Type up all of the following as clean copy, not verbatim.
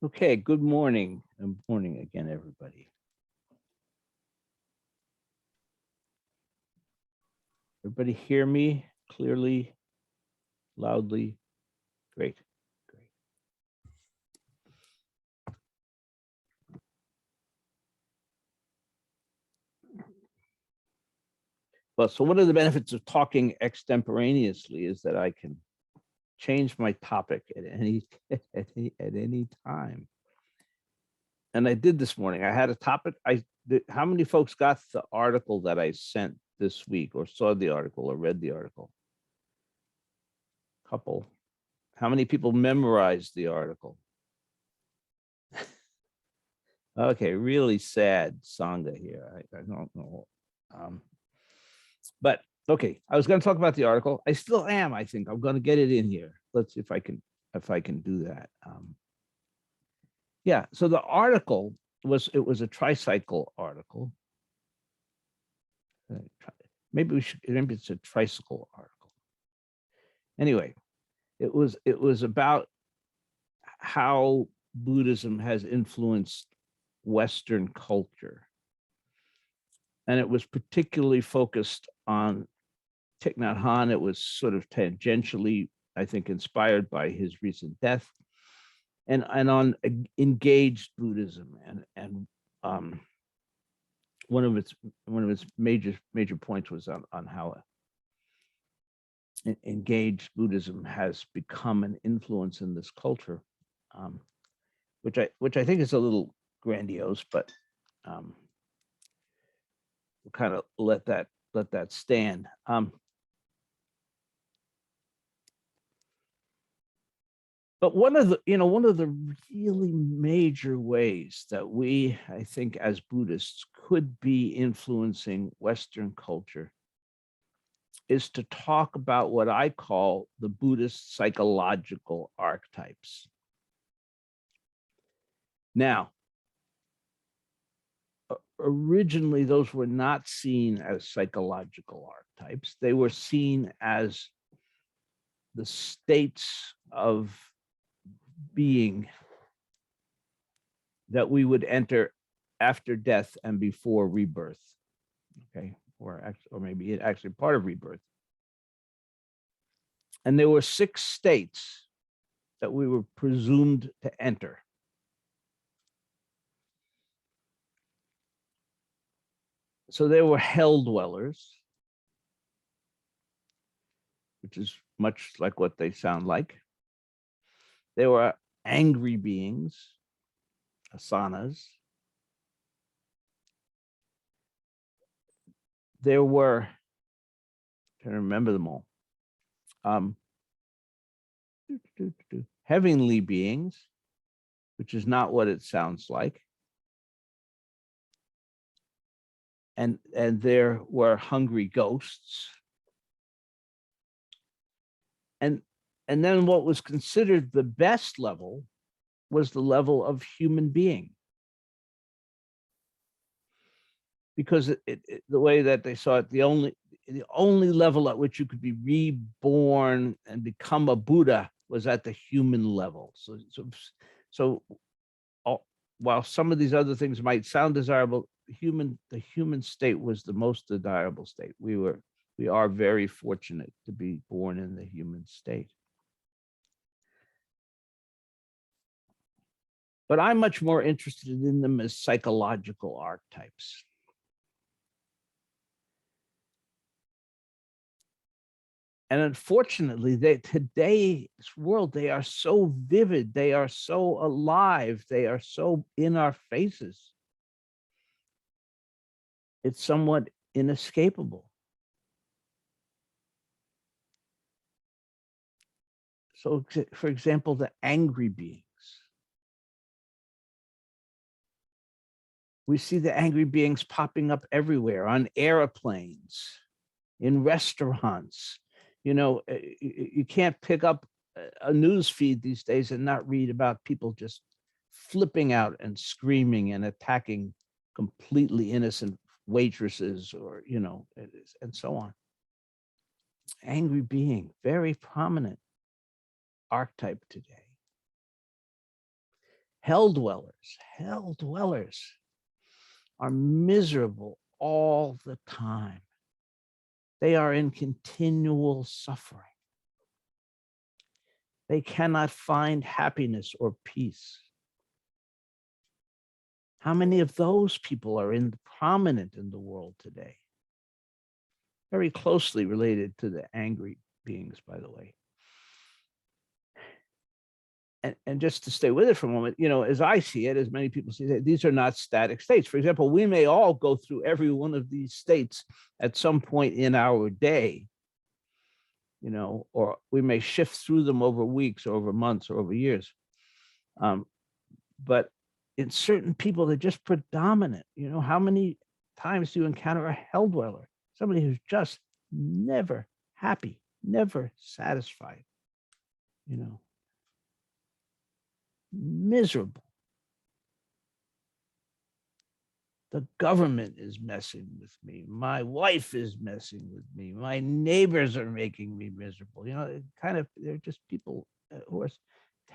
Okay, good morning. Good morning again, everybody. Everybody hear me clearly, loudly? Great, great. Well, so one of the benefits of talking extemporaneously is that I can change my topic at any time. And I did this morning. I had a topic. How many folks got the article that I sent this week, or saw the article, or read the article? Couple. How many people memorized the article? Okay, really sad Sangha here. I don't know. But okay, I was going to talk about the article. I still am, I think. I'm going to get it in here. Let's see if I can do that. Yeah, so the article was a tricycle article. Maybe it's a tricycle article. Anyway, it was about how Buddhism has influenced Western culture. And it was particularly focused on Thich Nhat Hanh. It was sort of tangentially, I think, inspired by his recent death, and on engaged Buddhism. And one of its major points was on how engaged Buddhism has become an influence in this culture, which I think is a little grandiose, but we'll kind of let that stand. But one of the really major ways that we, I think, as Buddhists could be influencing Western culture is to talk about what I call the Buddhist psychological archetypes. Now, originally, those were not seen as psychological archetypes. They were seen as the states of being that we would enter after death and before rebirth. Okay, or maybe actually part of rebirth. And there were 6 states that we were presumed to enter. So there were hell dwellers, which is much like what they sound like. There were angry beings, asanas. There were, I'm trying to remember them all, heavenly beings, which is not what it sounds like. And there were hungry ghosts. And then what was considered the best level was the level of human being. Because the way that they saw it, the only level at which you could be reborn and become a Buddha was at the human level. So while some of these other things might sound desirable, the human state was the most desirable state. We are very fortunate to be born in the human state. But I'm much more interested in them as psychological archetypes. And unfortunately, today's world, they are so vivid, they are so alive, they are so in our faces. It's somewhat inescapable. So, for example, the angry beings. We see the angry beings popping up everywhere, on airplanes, in restaurants. You can't pick up a news feed these days and not read about people just flipping out and screaming and attacking completely innocent waitresses, or and so on. Angry being, very prominent archetype today. Hell dwellers are miserable all the time. They are in continual suffering. They cannot find happiness or peace. How many of those people are prominent in the world today? Very closely related to the angry beings, by the way. And just to stay with it for a moment, as I see it, as many people see it, these are not static states. For example, we may all go through every one of these states at some point in our day, or we may shift through them over weeks, or over months, or over years. But in certain people, they're just predominant. How many times do you encounter a hell dweller? Somebody who's just never happy, never satisfied, miserable. The government is messing with me. My wife is messing with me. My neighbors are making me miserable. They're just people who are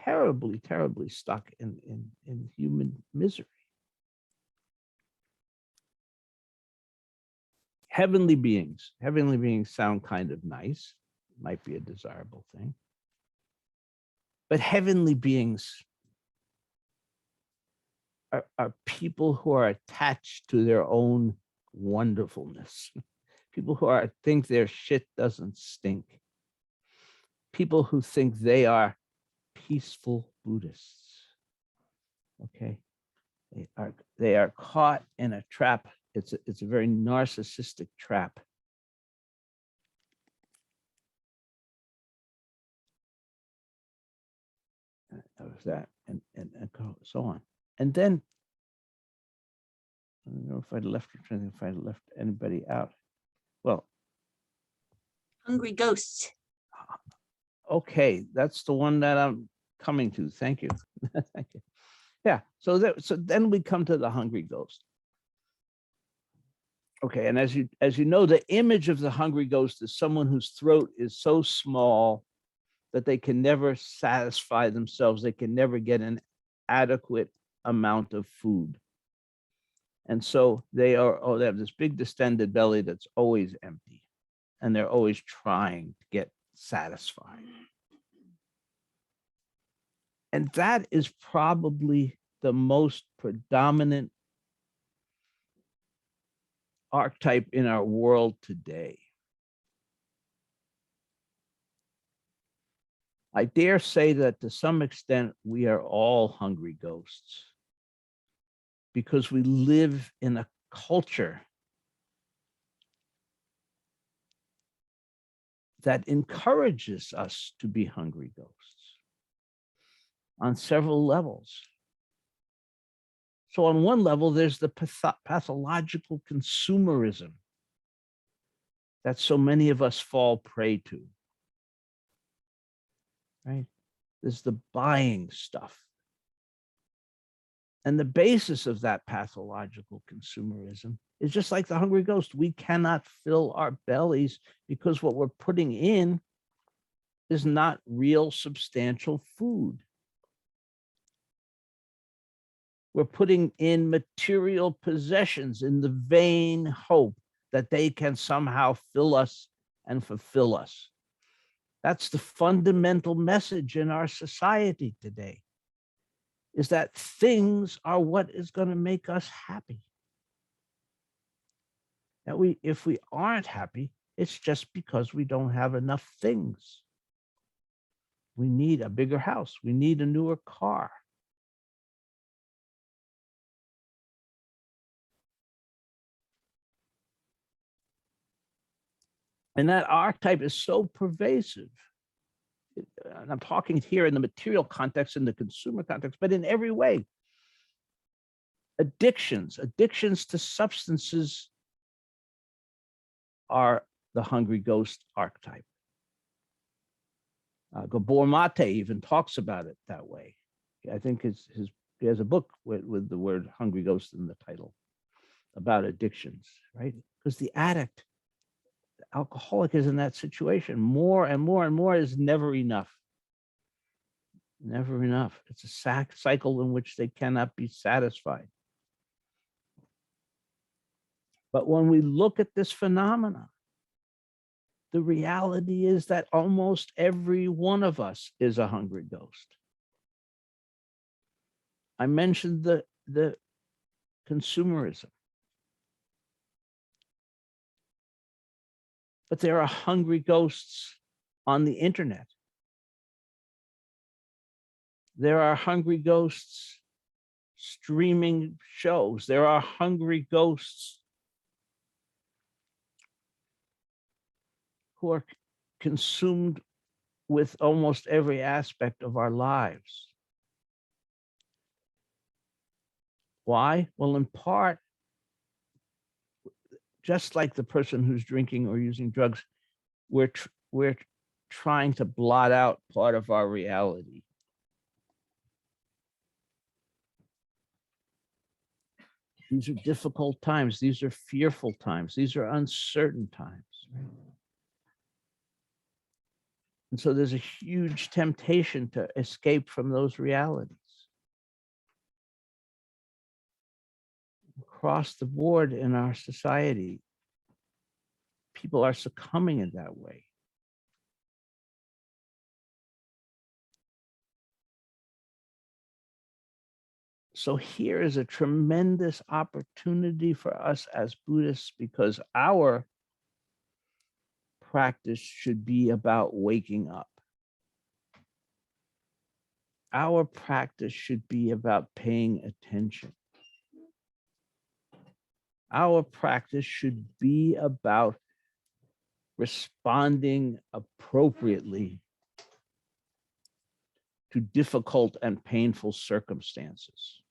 terribly, terribly stuck in human misery. Heavenly beings sound kind of nice, might be a desirable thing. But heavenly beings are people who are attached to their own wonderfulness. People who think their shit doesn't stink. People who think they are peaceful Buddhists. Okay, they are caught in a trap. It's a very narcissistic trap. That was that, and so on. And then I don't know if I left anybody out. Well, hungry ghosts. Okay, that's the one that I'm coming to. Thank you. Thank you. Yeah. So then we come to the hungry ghost. Okay, and as you know, the image of the hungry ghost is someone whose throat is so small that they can never satisfy themselves. They can never get an adequate amount of food. And so they have this big distended belly that's always empty, and they're always trying to get satisfied. And that is probably the most predominant archetype in our world today. I dare say that to some extent, we are all hungry ghosts because we live in a culture that encourages us to be hungry ghosts on several levels. So on one level, there's the pathological consumerism that so many of us fall prey to, right? There's the buying stuff. And the basis of that pathological consumerism is just like the hungry ghost. We cannot fill our bellies because what we're putting in is not real substantial food. We're putting in material possessions in the vain hope that they can somehow fill us and fulfill us. That's the fundamental message in our society today, is that things are what is going to make us happy. That if we aren't happy, it's just because we don't have enough things. We need a bigger house. We need a newer car. And that archetype is so pervasive. And I'm talking here in the material context, in the consumer context, but in every way. Addictions to substances are the hungry ghost archetype. Gabor Mate even talks about it that way. I think he has a book with the word hungry ghost in the title about addictions, right? Because the addict, the alcoholic is in that situation. More and more and more is never enough. Never enough. It's a cycle in which they cannot be satisfied. But when we look at this phenomena, the reality is that almost every one of us is a hungry ghost. I mentioned the consumerism. But there are hungry ghosts on the internet. There are hungry ghosts streaming shows. There are hungry ghosts who are consumed with almost every aspect of our lives. Why? Well, in part, just like the person who's drinking or using drugs, we're trying to blot out part of our reality. These are difficult times. These are fearful times. These are uncertain times. And so there's a huge temptation to escape from those realities. Across the board in our society, people are succumbing in that way. So here is a tremendous opportunity for us as Buddhists, because our practice should be about waking up. Our practice should be about paying attention. Our practice should be about responding appropriately to difficult and painful circumstances.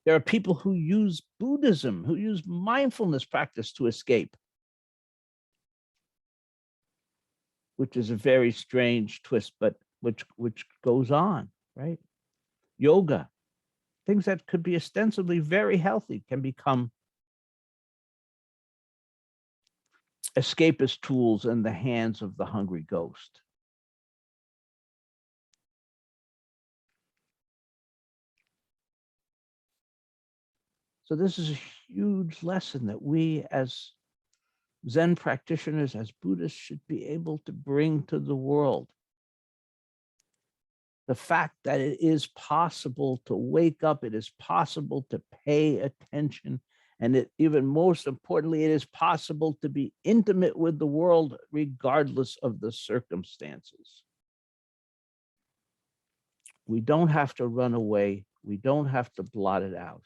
There are people who use Buddhism, who use mindfulness practice to escape, which is a very strange twist, but which goes on, right? Yoga, things that could be ostensibly very healthy, can become escapist tools in the hands of the hungry ghost. So this is a huge lesson that we as Zen practitioners, as Buddhists, should be able to bring to the world. The fact that it is possible to wake up, it is possible to pay attention, and it, even most importantly, it is possible to be intimate with the world regardless of the circumstances. We don't have to run away. We don't have to blot it out.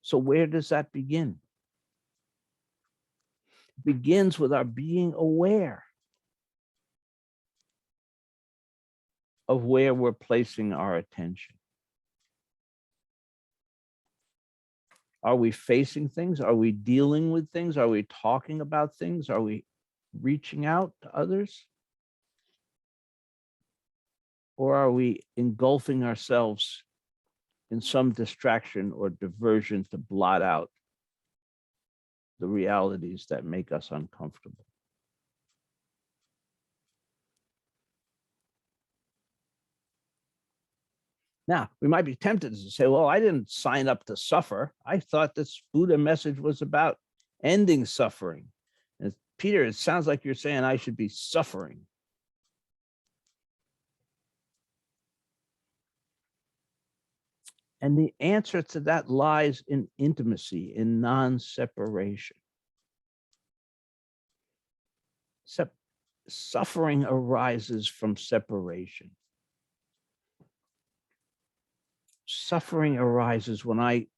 So where does that begin? It begins with our being aware of where we're placing our attention. Are we facing things? Are we dealing with things? Are we talking about things? Are we reaching out to others? Or are we engulfing ourselves in some distraction or diversion to blot out the realities that make us uncomfortable? Now, we might be tempted to say, well, I didn't sign up to suffer. I thought this Buddha message was about ending suffering. And Peter, it sounds like you're saying I should be suffering. And the answer to that lies in intimacy, in non-separation. Suffering arises from separation. Suffering arises when I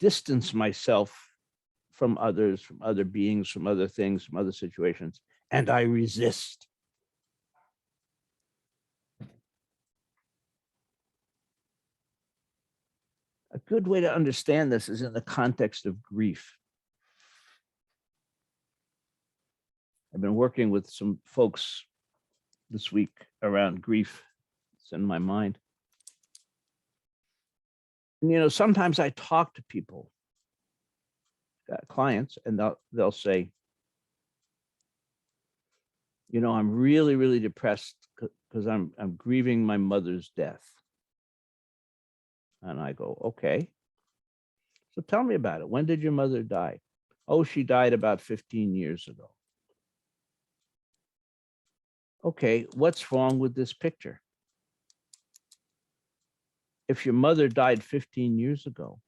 distance myself from others, from other beings, from other things, from other situations, and I resist. A good way to understand this is in the context of grief. I've been working with some folks this week around grief. It's in my mind. And, sometimes I talk to people, clients, and they'll say, I'm really, really depressed because I'm grieving my mother's death. And I go, okay. So tell me about it. When did your mother die? Oh, she died about 15 years ago. Okay, what's wrong with this picture? If your mother died 15 years ago,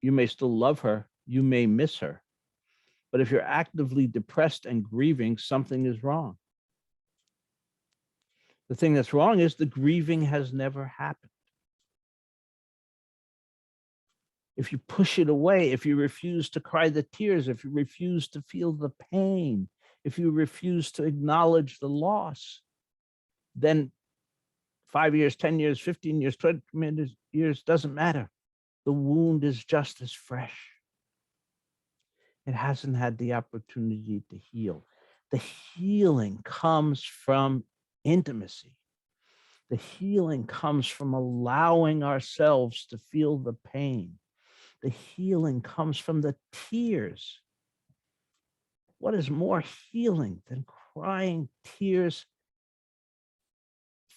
you may still love her, you may miss her. But if you're actively depressed and grieving, something is wrong. The thing that's wrong is the grieving has never happened. If you push it away, if you refuse to cry the tears, if you refuse to feel the pain, if you refuse to acknowledge the loss, then 5 years, 10 years, 15 years, 20 years, doesn't matter. The wound is just as fresh. It hasn't had the opportunity to heal. The healing comes from intimacy. The healing comes from allowing ourselves to feel the pain. The healing comes from the tears. What is more healing than crying tears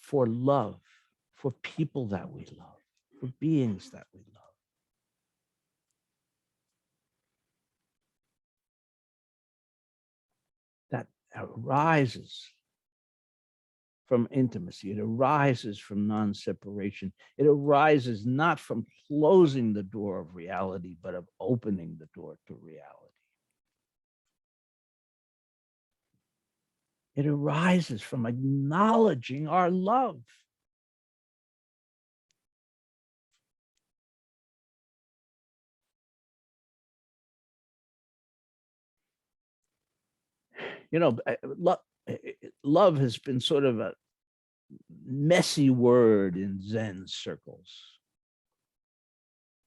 for love, for people that we love, for beings that we love? That arises from intimacy. It arises from non-separation. It arises not from closing the door of reality, but of opening the door to reality. It arises from acknowledging our love. Love has been sort of a messy word in Zen circles.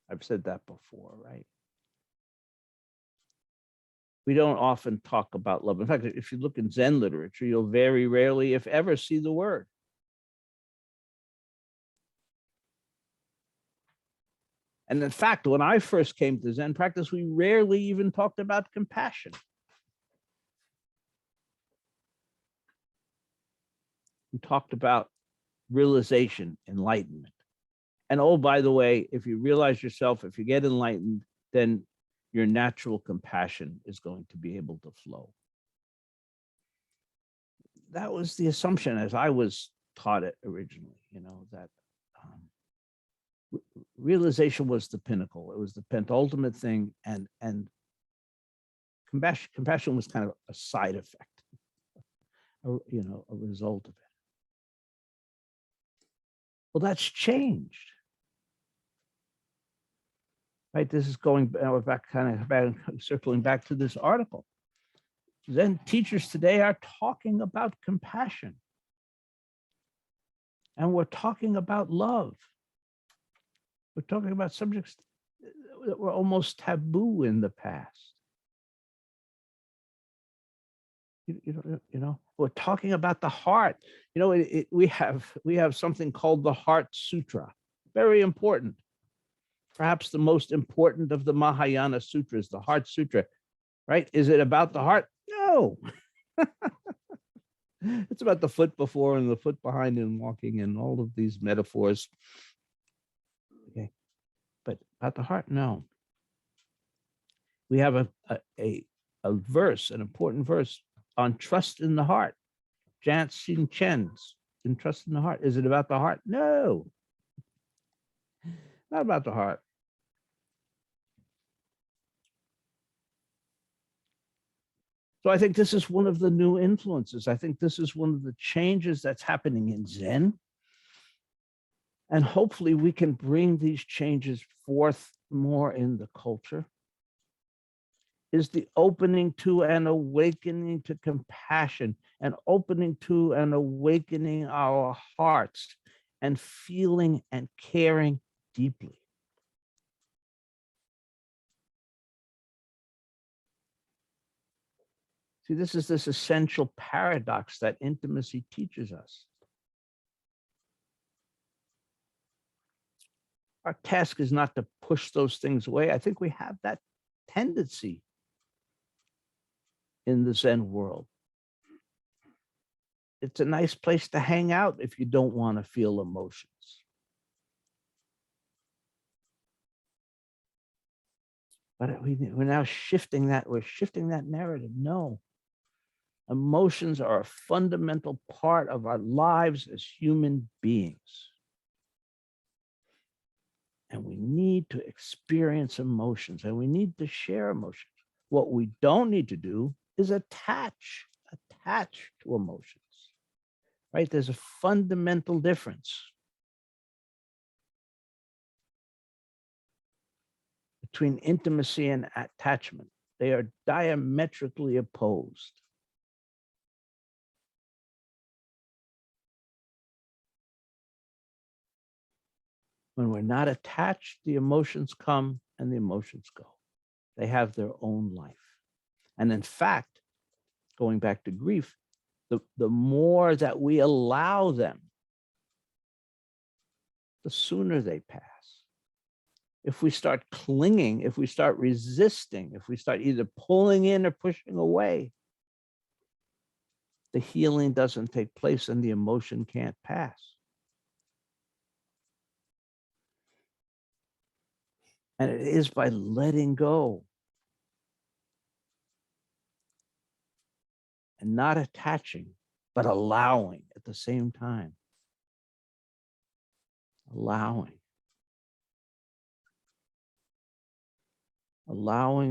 I've said that before, right? We don't often talk about love. In fact, if you look in Zen literature, you'll very rarely, if ever, see the word. And in fact, when I first came to Zen practice, we rarely even talked about compassion. We talked about realization, enlightenment. And oh, by the way, if you realize yourself, if you get enlightened, then your natural compassion is going to be able to flow. That was the assumption as I was taught it originally, that realization was the pinnacle. It was the penultimate thing, and compassion was kind of a side effect, a result of it. Well, that's changed, right? This is going back, circling back to this article. Zen teachers today are talking about compassion, and we're talking about love. We're talking about subjects that were almost taboo in the past. We're talking about the heart. We have something called the Heart Sutra, very important. Perhaps the most important of the Mahayana sutras, the Heart Sutra, right? Is it about the heart? No. It's about the foot before and the foot behind and walking and all of these metaphors. Okay. But about the heart, no. We have a verse, an important verse on trust in the heart. Jansen Chen's in Trust in the Heart. Is it about the heart? No. Not about the heart. So I think this is one of the new influences. I think this is one of the changes that's happening in Zen. And hopefully we can bring these changes forth more in the culture, is the opening to and awakening to compassion, and opening to and awakening our hearts and feeling and caring deeply. See, this is this essential paradox that intimacy teaches us. Our task is not to push those things away. I think we have that tendency in the Zen world. It's a nice place to hang out if you don't want to feel emotions. But we're now shifting that. We're shifting that narrative. No. Emotions are a fundamental part of our lives as human beings. And we need to experience emotions, and we need to share emotions. What we don't need to do is attach to emotions, right? There's a fundamental difference between intimacy and attachment. They are diametrically opposed. When we're not attached, the emotions come and the emotions go. They have their own life. And in fact, going back to grief, the more that we allow them, the sooner they pass. If we start clinging, if we start resisting, if we start either pulling in or pushing away, the healing doesn't take place and the emotion can't pass. And it is by letting go and not attaching, but allowing at the same time. Allowing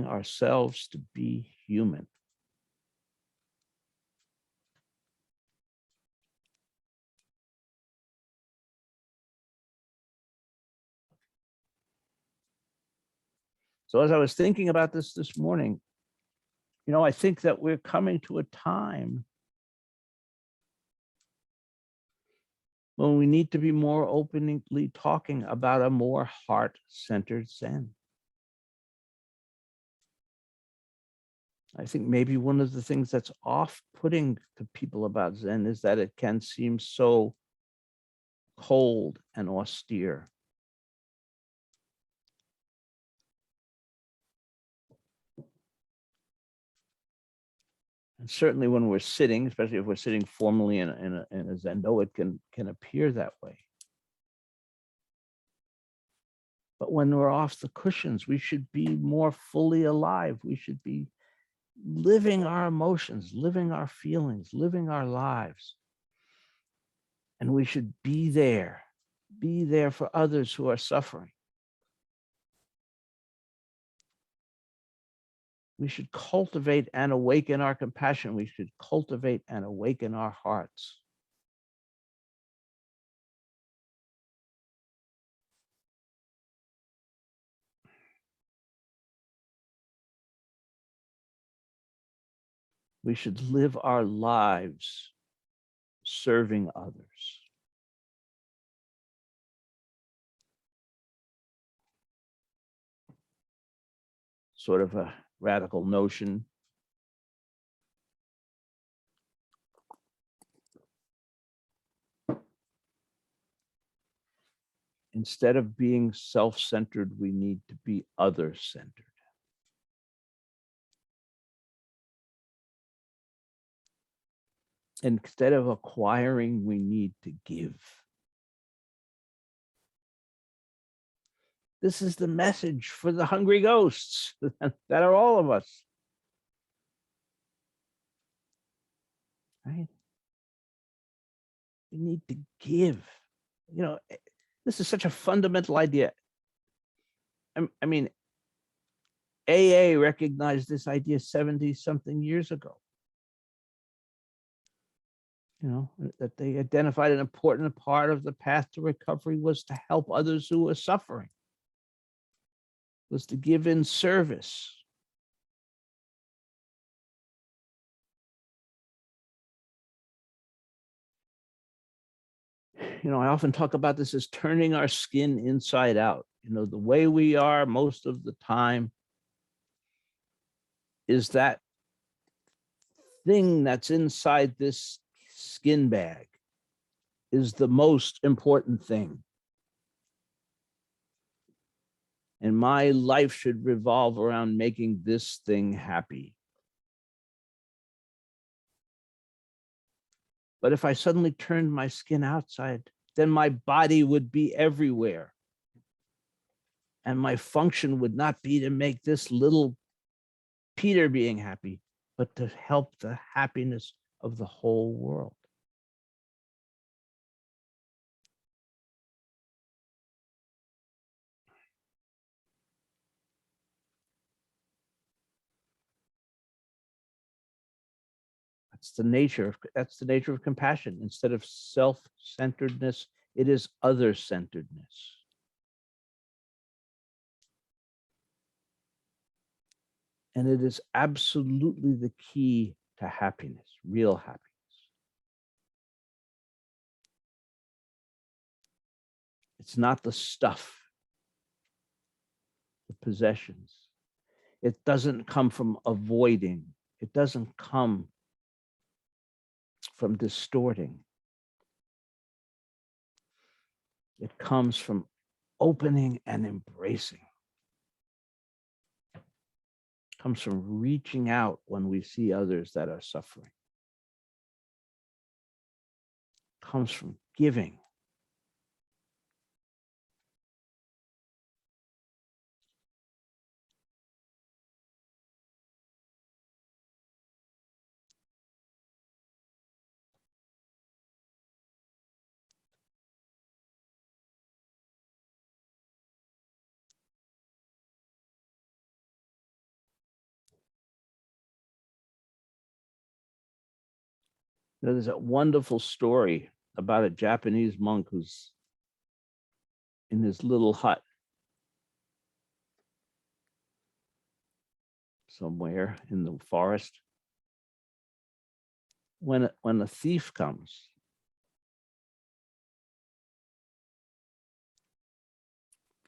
ourselves to be human. So as I was thinking about this morning, I think that we're coming to a time when we need to be more openly talking about a more heart-centered Zen. I think maybe one of the things that's off-putting to people about Zen is that it can seem so cold and austere. And certainly when we're sitting, especially if we're sitting formally in a Zendo, it can appear that way. But when we're off the cushions, we should be more fully alive. We should be living our emotions, living our feelings, living our lives. And we should be there for others who are suffering. We should cultivate and awaken our compassion. We should cultivate and awaken our hearts. We should live our lives serving others. Sort of a radical notion. Instead of being self-centered, we need to be other-centered. Instead of acquiring, we need to give. This is the message for the hungry ghosts that are all of us. Right? We need to give. This is such a fundamental idea. I mean, AA recognized this idea 70-something years ago. That they identified an important part of the path to recovery was to help others who were suffering, was to give in service. I often talk about this as turning our skin inside out. The way we are most of the time is that thing that's inside this skin bag is the most important thing. And my life should revolve around making this thing happy. But if I suddenly turned my skin outside, then my body would be everywhere. And my function would not be to make this little Peter being happy, but to help the happiness of the whole world. That's the nature of compassion. Instead of self-centeredness, it is other-centeredness. And it is absolutely the key to happiness, real happiness. It's not the stuff, the possessions. It doesn't come from avoiding. It doesn't come from distorting. It comes from opening and embracing. It comes from reaching out when we see others that are suffering. It comes from giving. There's a wonderful story about a Japanese monk who's in his little hut somewhere in the forest. When a thief comes,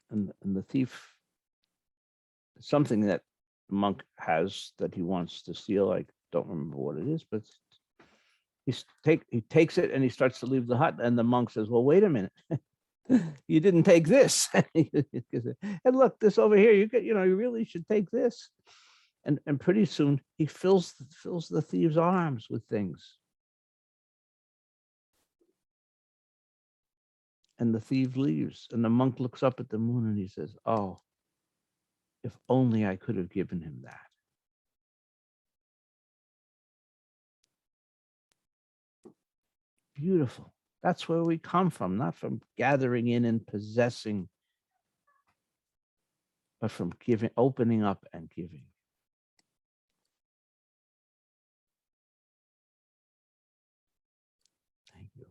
and the thief, something that the monk has that he wants to steal, I don't remember what it is, but he takes it and he starts to leave the hut, and the monk says, well, wait a minute. You didn't take this. And look, this over here, you really should take this. And pretty soon he fills the thief's arms with things. And the thief leaves, and the monk looks up at the moon and he says, oh, if only I could have given him that. Beautiful. That's where we come from, not from gathering in and possessing, but from giving, opening up and giving. Thank you.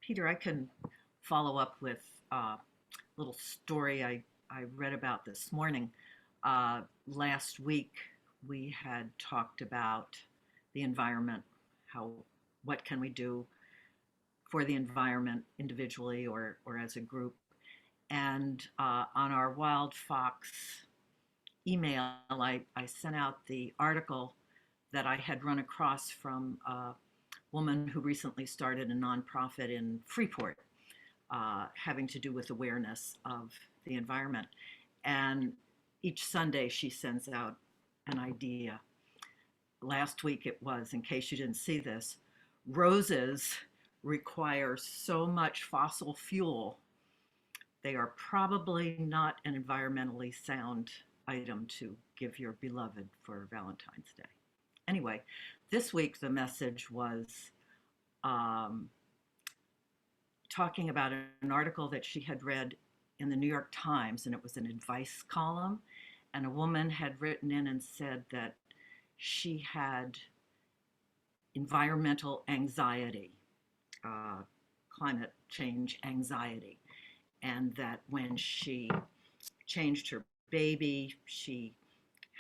Peter, I can follow up with a little story I read about this morning. Last week, we had talked about the environment, what can we do for the environment individually or as a group. And on our Wild Fox email, I sent out the article that I had run across from a woman who recently started a nonprofit in Freeport, having to do with awareness of the environment. And each Sunday she sends out an idea. Last week it was, in case you didn't see this, roses require so much fossil fuel they are probably not an environmentally sound item to give your beloved for Valentine's Day. Anyway, this week the message was um, talking about an article that she had read in the New York Times, and it was an advice column. And a woman had written in and said that she had environmental anxiety, uh, climate change anxiety, and that when she changed her baby, she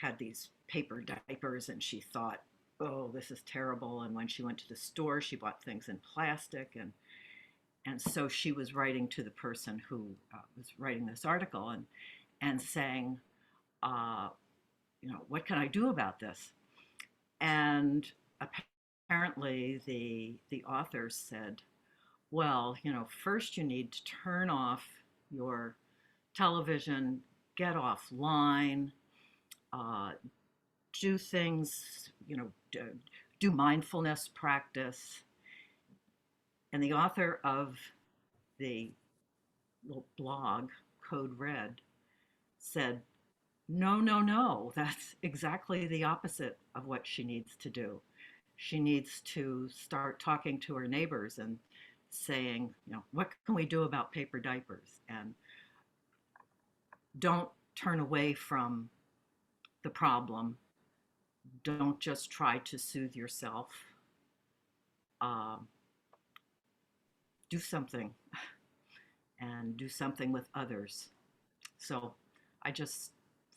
had these paper diapers and she thought, oh, this is terrible. And when she went to the store, she bought things in plastic. And so she was writing to the person who was writing this article and saying, what can I do about this? And apparently the author said, well, first you need to turn off your television, get offline, uh, do things, do mindfulness practice. And the author of the little blog, Code Red, said, no, no, no, that's exactly the opposite of what she needs to do. She needs to start talking to her neighbors and saying, what can we do about paper diapers? And don't turn away from the problem. Don't just try to soothe yourself. Do something and do something with others. So I just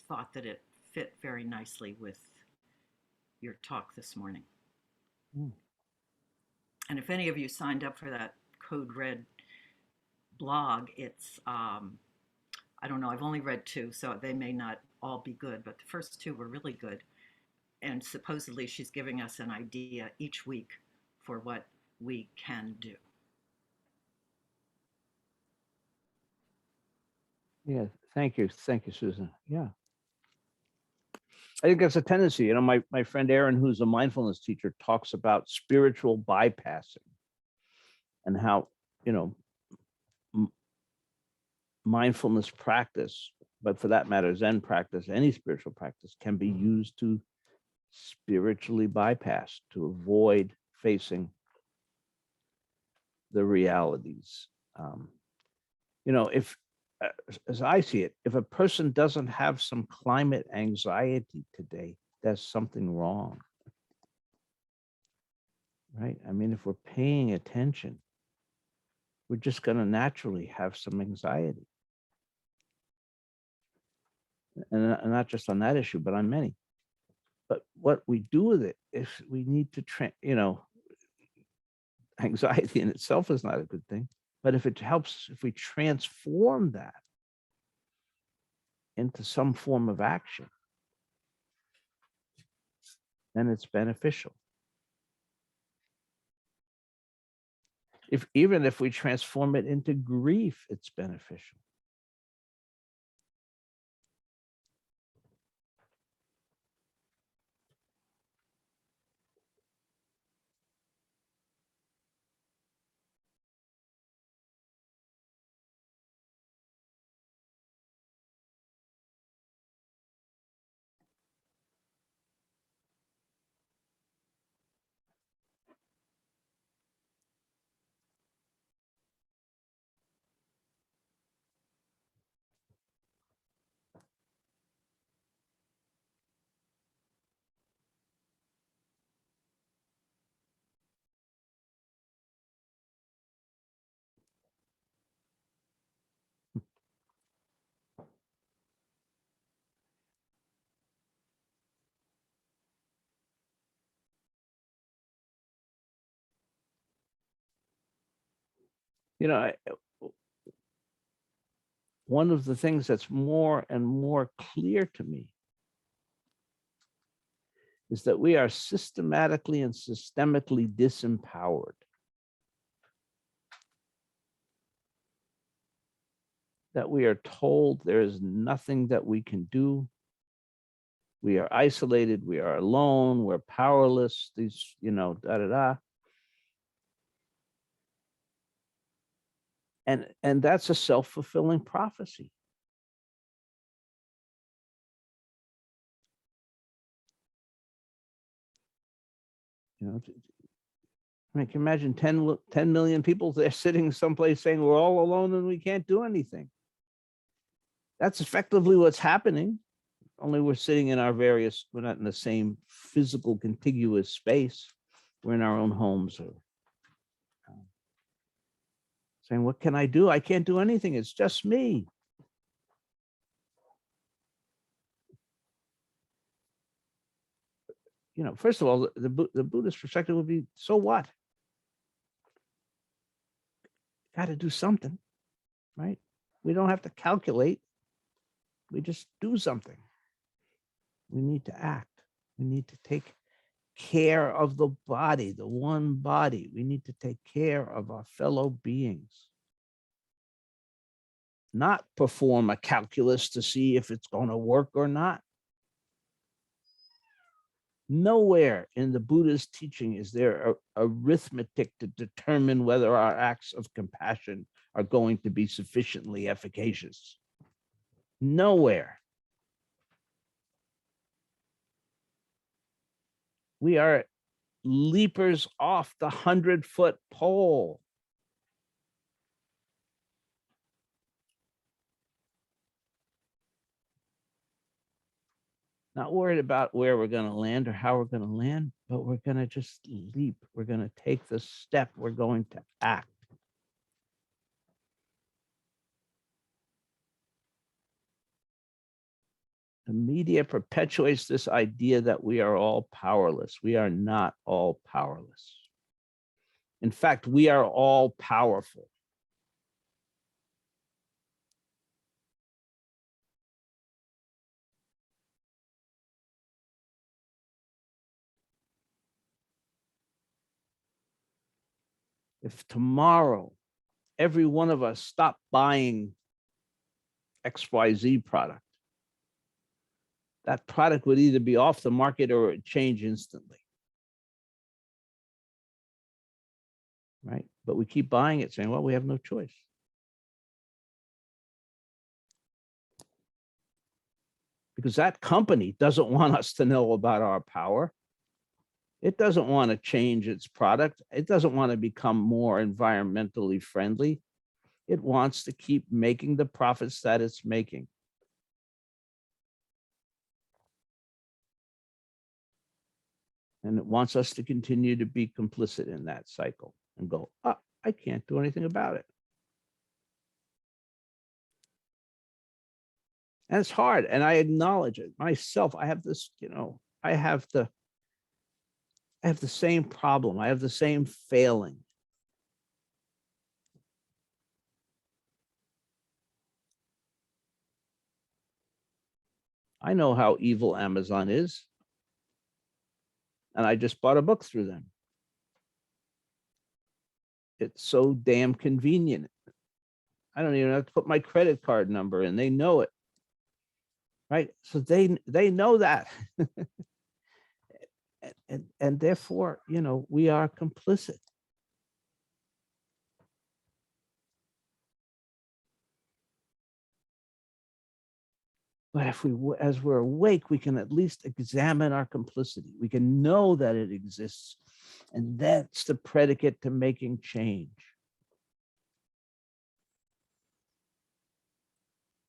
thought that it fit very nicely with your talk this morning. Mm. And if any of you signed up for that Code Red blog, it's, I don't know, I've only read 2, so they may not all be good, but the first 2 were really good. And supposedly she's giving us an idea each week for what we can do. Yeah, thank you, Susan. Yeah, I think that's a tendency. My friend Aaron, who's a mindfulness teacher, talks about spiritual bypassing and how mindfulness practice, but for that matter, Zen practice, any spiritual practice, can be used to spiritually bypass, to avoid facing the realities. If, as I see it, if a person doesn't have some climate anxiety today, there's something wrong, right? I mean, if we're paying attention, we're just going to naturally have some anxiety. And not just on that issue, but on many. But what we do with it, if we need to, anxiety in itself is not a good thing. But if it helps, if we transform that into some form of action, then it's beneficial. Even if we transform it into grief, it's beneficial. One of the things that's more and more clear to me is that we are systematically and systemically disempowered. That we are told there is nothing that we can do. We are isolated, we are alone, we're powerless, these, da, da, da. And that's a self-fulfilling prophecy. You know, I mean, can you imagine 10 million people there sitting someplace saying we're all alone and we can't do anything? That's effectively what's happening. Only we're sitting in our various, we're not in the same physical contiguous space. We're in our own homes or saying, what can I do? I can't do anything. It's just me. You know, first of all, the Buddhist perspective would be, so what? Got to do something, right? We don't have to calculate. We just do something. We need to act. We need to take care of the body, the one body. We need to take care of our fellow beings. Not perform a calculus to see if it's going to work or not. Nowhere in the Buddhist teaching is there a arithmetic to determine whether our acts of compassion are going to be sufficiently efficacious. Nowhere. We are leapers off the 100-foot pole. Not worried about where we're going to land or how we're going to land, but we're going to just leap. We're going to take the step. We're going to act. The media perpetuates this idea that we are all powerless. We are not all powerless. In fact, we are all powerful. If tomorrow, every one of us stopped buying XYZ product, that product would either be off the market or it would change instantly. Right? But we keep buying it saying, well, we have no choice. Because that company doesn't want us to know about our power. It doesn't want to change its product. It doesn't want to become more environmentally friendly. It wants to keep making the profits that it's making. And it wants us to continue to be complicit in that cycle and go, oh, I can't do anything about it. And it's hard. And I acknowledge it myself. I have this, you know, I have the same problem. I have the same failing. I know how evil Amazon is. And I just bought a book through them. It's so damn convenient. I don't even have to put my credit card number in. They know it. Right? So they know that. and therefore, you know, we are complicit. But if as we're awake, we can at least examine our complicity. We can know that it exists. And that's the predicate to making change.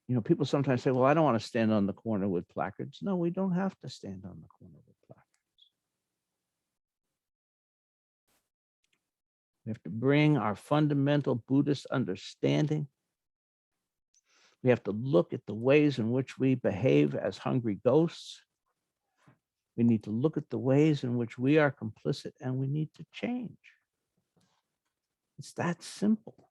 You know, people sometimes say, well, I don't want to stand on the corner with placards. No, we don't have to stand on the corner with placards. We have to bring our fundamental Buddhist understanding. We have to look at the ways in which we behave as hungry ghosts. We need to look at the ways in which we are complicit, and we need to change. It's that simple.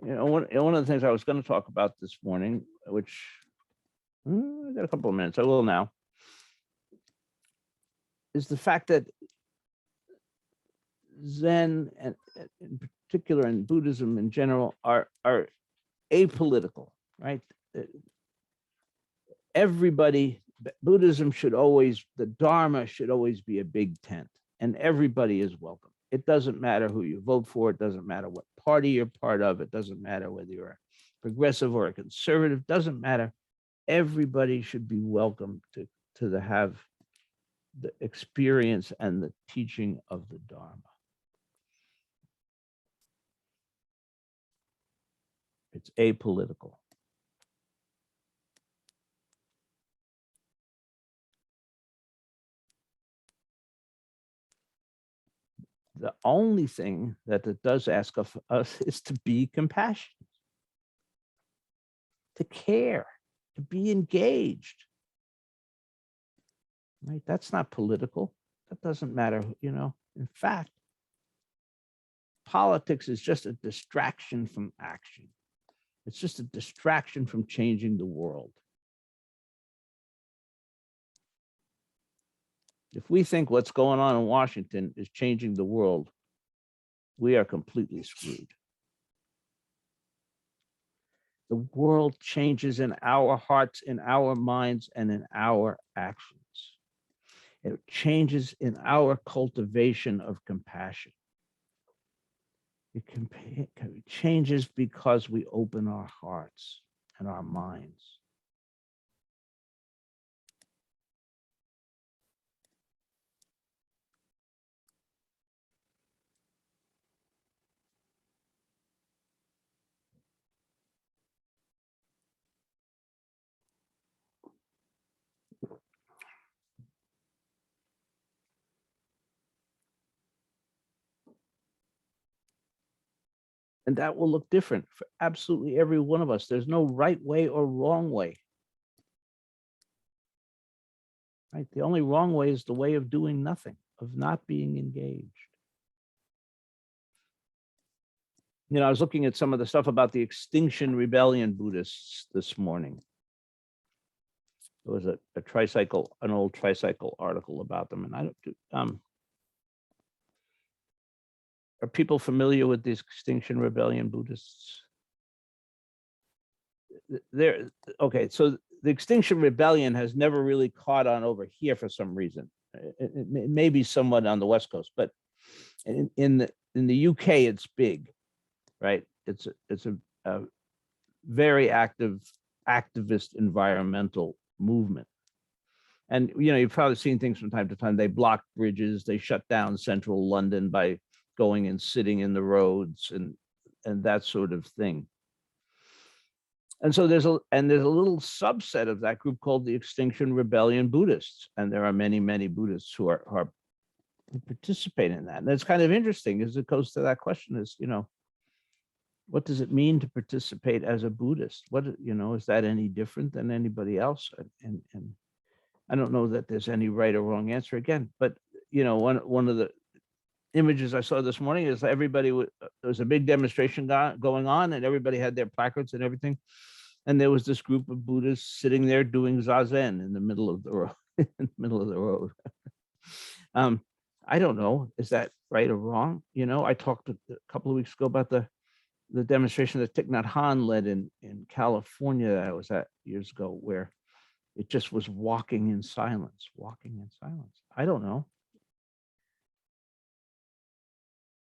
You know, one of the things I was going to talk about this morning, which I got a couple of minutes, I will now, is the fact that Zen, and in particular, and Buddhism in general, are apolitical, right? Everybody, Buddhism should always, the Dharma should always be a big tent, and everybody is welcome. It doesn't matter who you vote for. It doesn't matter what party you're part of. It doesn't matter whether you're a progressive or a conservative. Doesn't matter. Everybody should be welcome to have the experience and the teaching of the Dharma. It's apolitical. The only thing that it does ask of us is to be compassionate, to care, to be engaged. Right? That's not political. That doesn't matter, you know. In fact, politics is just a distraction from action. It's just a distraction from changing the world. If we think what's going on in Washington is changing the world, we are completely screwed. The world changes in our hearts, in our minds, and in our actions. It changes in our cultivation of compassion. It changes because we open our hearts and our minds. And that will look different for absolutely every one of us. There's no right way or wrong way. Right? The only wrong way is the way of doing nothing, of not being engaged. You know, I was looking at some of the stuff about the Extinction Rebellion Buddhists this morning. There was a tricycle, an old tricycle article about them, and I don't. Are people familiar with the Extinction Rebellion Buddhists? They're okay. So the Extinction Rebellion has never really caught on over here for some reason. It may be somewhat on the West Coast, but in the UK, it's big, right? It's a very activist environmental movement. And you know, you've probably seen things from time to time. They block bridges, they shut down central London by going and sitting in the roads and that sort of thing. And so there's a little subset of that group called the Extinction Rebellion Buddhists, and there are many Buddhists who participate in that. And it's kind of interesting as it goes to that question: is, you know, what does it mean to participate as a Buddhist? What, you know, is that any different than anybody else? And I don't know that there's any right or wrong answer again, but you know, one of the images I saw this morning is everybody there was a big demonstration going on, and everybody had their placards and everything, and there was this group of Buddhists sitting there doing zazen in the middle of the road. In the middle of the road. I don't know, is that right or wrong? You know, I talked a couple of weeks ago about the demonstration that Thich Nhat Hanh led in California that I was at years ago, where it just was walking in silence. I don't know.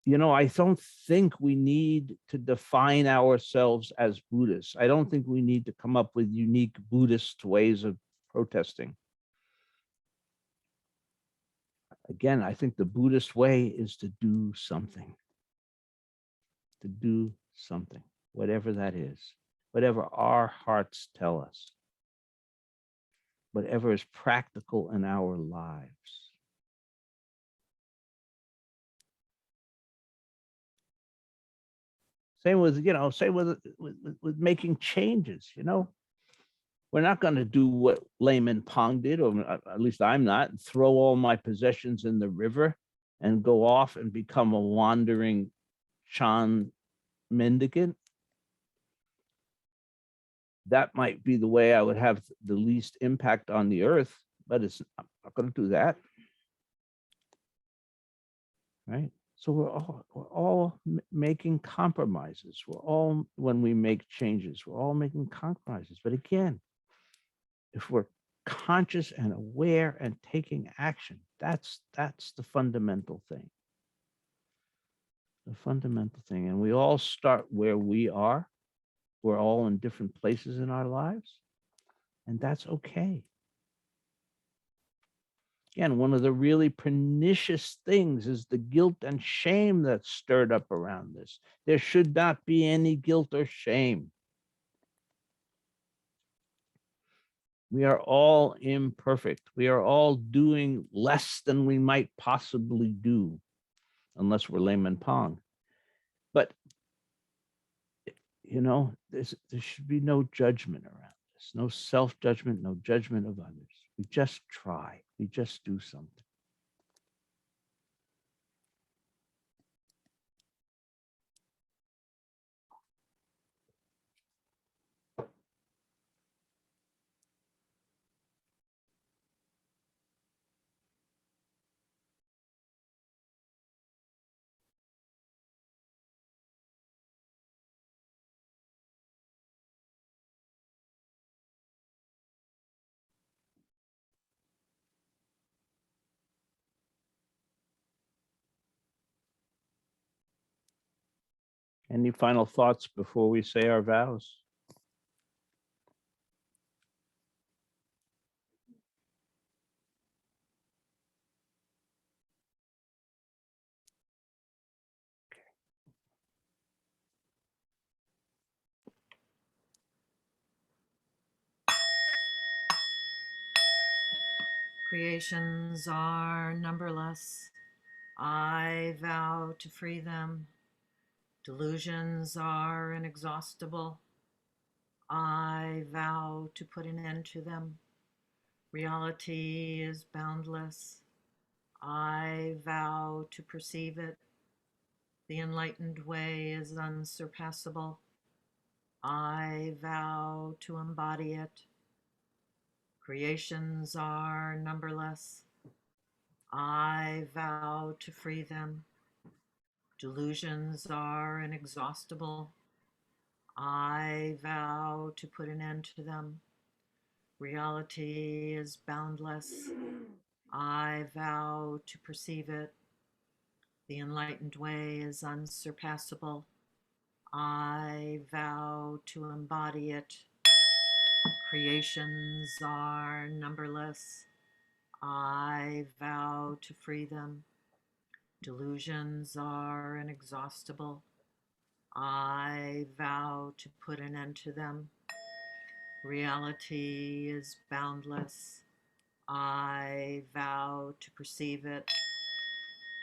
You know, I don't think we need to define ourselves as Buddhists. I don't think we need to come up with unique Buddhist ways of protesting. Again, I think the Buddhist way is to do something. To do something, whatever that is, whatever our hearts tell us, whatever is practical in our lives. Same with, you know, same with making changes, you know. We're not going to do what Layman Pong did, or at least I'm not, and throw all my possessions in the river and go off and become a wandering Chan mendicant. That might be the way I would have the least impact on the earth, but I'm not going to do that. right? So we're all making compromises. We're all, when we make changes, we're all making compromises. But again, if we're conscious and aware and taking action, that's the fundamental thing. The fundamental thing. And we all start where we are. We're all in different places in our lives, and that's okay. Again, one of the really pernicious things is the guilt and shame that's stirred up around this. There should not be any guilt or shame. We are all imperfect. We are all doing less than we might possibly do, unless we're layman pong. But, you know, there should be no judgment around this, no self-judgment, no judgment of others. We just try. We just do something. Any final thoughts before we say our vows? Creations are numberless. I vow to free them. Delusions are inexhaustible. I vow to put an end to them. Reality is boundless. I vow to perceive it. The enlightened way is unsurpassable. I vow to embody it. Creations are numberless. I vow to free them. Delusions are inexhaustible. I vow to put an end to them. Reality is boundless. I vow to perceive it. The enlightened way is unsurpassable. I vow to embody it. Creations are numberless. I vow to free them. Delusions are inexhaustible. I vow to put an end to them. Reality is boundless. I vow to perceive it.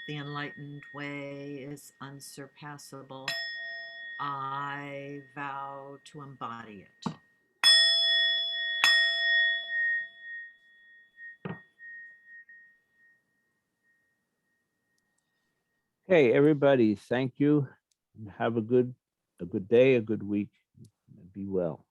The enlightened way is unsurpassable. I vow to embody it. Okay, everybody, thank you. And have a good day, a good week. Be well.